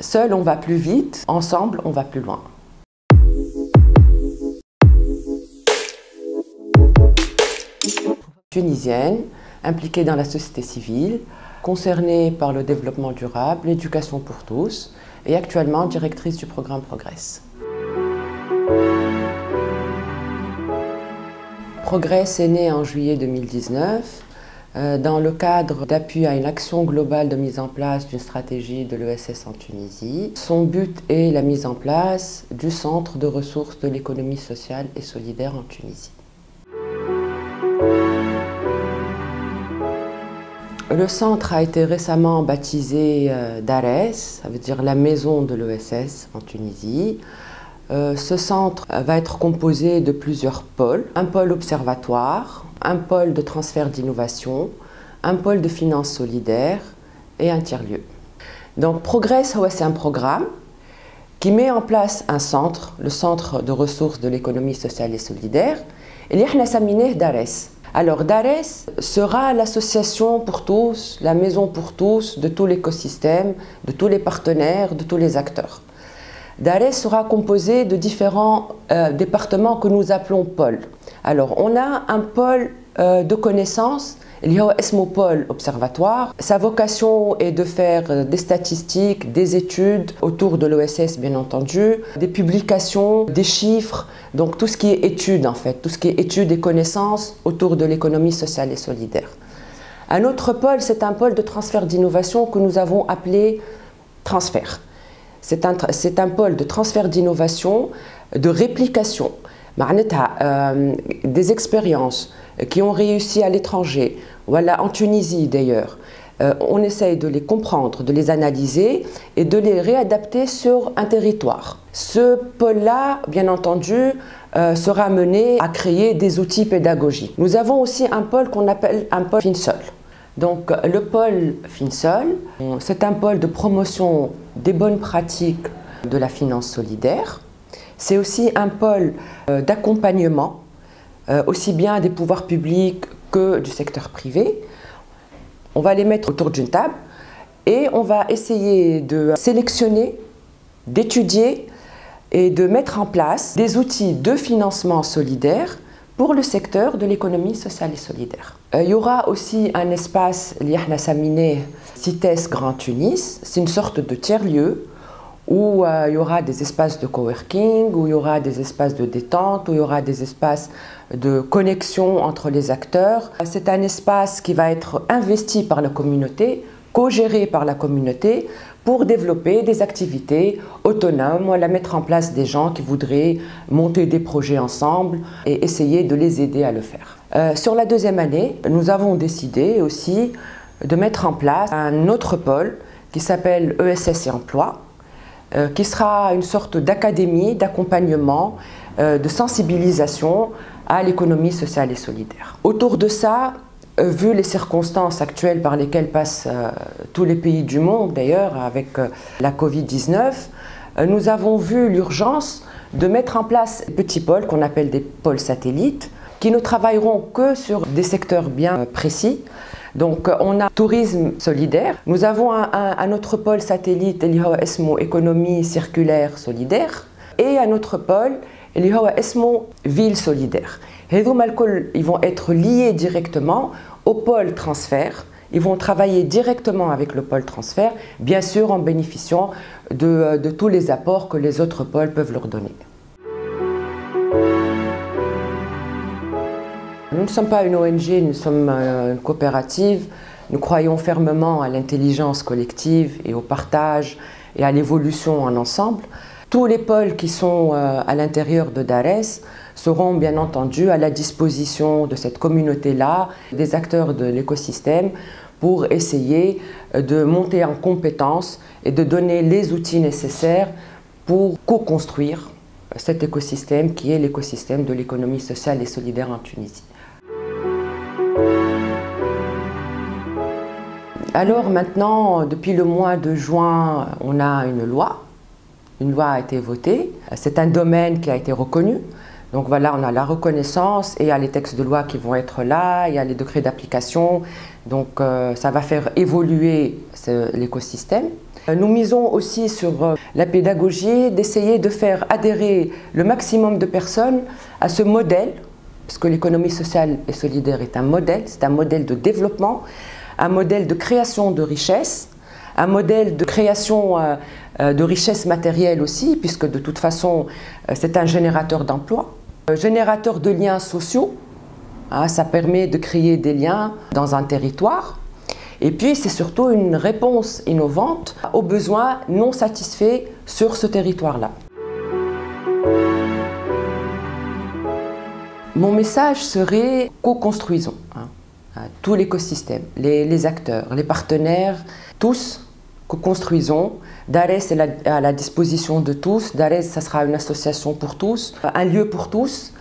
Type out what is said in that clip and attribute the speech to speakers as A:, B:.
A: Seul, on va plus vite, ensemble, on va plus loin. Tunisienne, impliquée dans la société civile, concernée par le développement durable, l'éducation pour tous, et actuellement directrice du programme Progress. Progress est né en juillet 2019 dans le cadre d'appui à une action globale de mise en place d'une stratégie de l'ESS en Tunisie. Son but est la mise en place du Centre de ressources de l'économie sociale et solidaire en Tunisie. Le centre a été récemment baptisé DARES, ça veut dire la maison de l'ESS en Tunisie. Ce centre va être composé de plusieurs pôles, un pôle observatoire, un pôle de transfert d'innovation, un pôle de finances solidaires et un tiers-lieu. Donc Progress, c'est un programme qui met en place un centre, le Centre de ressources de l'économie sociale et solidaire, et nous l'appelons DARES. Alors DARES sera l'association pour tous, la maison pour tous de tout l'écosystème, de tous les partenaires, de tous les acteurs. DARES sera composé de différents départements que nous appelons pôles. Alors, on a un pôle de connaissances, il y a un pôle observatoire. Sa vocation est de faire des statistiques, des études autour de l'ESS, bien entendu, des publications, des chiffres, donc tout ce qui est études en fait, tout ce qui est études et connaissances autour de l'économie sociale et solidaire. Un autre pôle, c'est un pôle de transfert d'innovation que nous avons appelé transfert. C'est un pôle de transfert d'innovation, de réplication. Des expériences qui ont réussi à l'étranger, voilà, en Tunisie d'ailleurs. On essaye de les comprendre, de les analyser et de les réadapter sur un territoire. Ce pôle-là, bien entendu, sera mené à créer des outils pédagogiques. Nous avons aussi un pôle qu'on appelle un pôle FinSol. Donc le pôle FinSol, c'est un pôle de promotion des bonnes pratiques de la finance solidaire. C'est aussi un pôle d'accompagnement, aussi bien des pouvoirs publics que du secteur privé. On va les mettre autour d'une table et on va essayer de sélectionner, d'étudier et de mettre en place des outils de financement solidaire pour le secteur de l'économie sociale et solidaire. Il y aura aussi un espace, CITES Grand Tunis, c'est une sorte de tiers-lieu où il y aura des espaces de coworking, où il y aura des espaces de détente, où il y aura des espaces de connexion entre les acteurs. C'est un espace qui va être investi par la communauté, co-géré par la communauté, pour développer des activités autonomes, ou mettre en place des gens qui voudraient monter des projets ensemble et essayer de les aider à le faire. Sur la deuxième année, nous avons décidé aussi de mettre en place un autre pôle qui s'appelle ESS et Emploi, qui sera une sorte d'académie, d'accompagnement, de sensibilisation à l'économie sociale et solidaire. Autour de ça, vu les circonstances actuelles par lesquelles passent tous les pays du monde d'ailleurs avec la Covid-19, nous avons vu l'urgence de mettre en place des petits pôles qu'on appelle des pôles satellites qui ne travailleront que sur des secteurs bien précis. Donc on a tourisme solidaire, nous avons un autre pôle satellite, économie circulaire solidaire, et un autre pôle, ville solidaire. Ils vont être liés directement au pôle transfert, ils vont travailler directement avec le pôle transfert, bien sûr en bénéficiant de tous les apports que les autres pôles peuvent leur donner. Nous ne sommes pas une ONG, nous sommes une coopérative. Nous croyons fermement à l'intelligence collective et au partage et à l'évolution en ensemble. Tous les pôles qui sont à l'intérieur de DARES seront bien entendu à la disposition de cette communauté-là, des acteurs de l'écosystème, pour essayer de monter en compétences et de donner les outils nécessaires pour co-construire cet écosystème qui est l'écosystème de l'économie sociale et solidaire en Tunisie. Alors maintenant, depuis le mois de juin, on a une loi. Une loi a été votée. C'est un domaine qui a été reconnu. Donc voilà, on a la reconnaissance et il y a les textes de loi qui vont être là, il y a les décrets d'application. Donc ça va faire évoluer l'écosystème. Nous misons aussi sur la pédagogie, d'essayer de faire adhérer le maximum de personnes à ce modèle, parce que l'économie sociale et solidaire est un modèle, c'est un modèle de développement, un modèle de création de richesse, un modèle de création de richesse matérielle aussi, puisque de toute façon c'est un générateur d'emplois, générateur de liens sociaux, ça permet de créer des liens dans un territoire. Et puis, c'est surtout une réponse innovante aux besoins non satisfaits sur ce territoire-là. Mon message serait co-construisons tout l'écosystème, les acteurs, les partenaires, tous co-construisons. Darès est à la disposition de tous. Darès, ça sera une association pour tous, un lieu pour tous.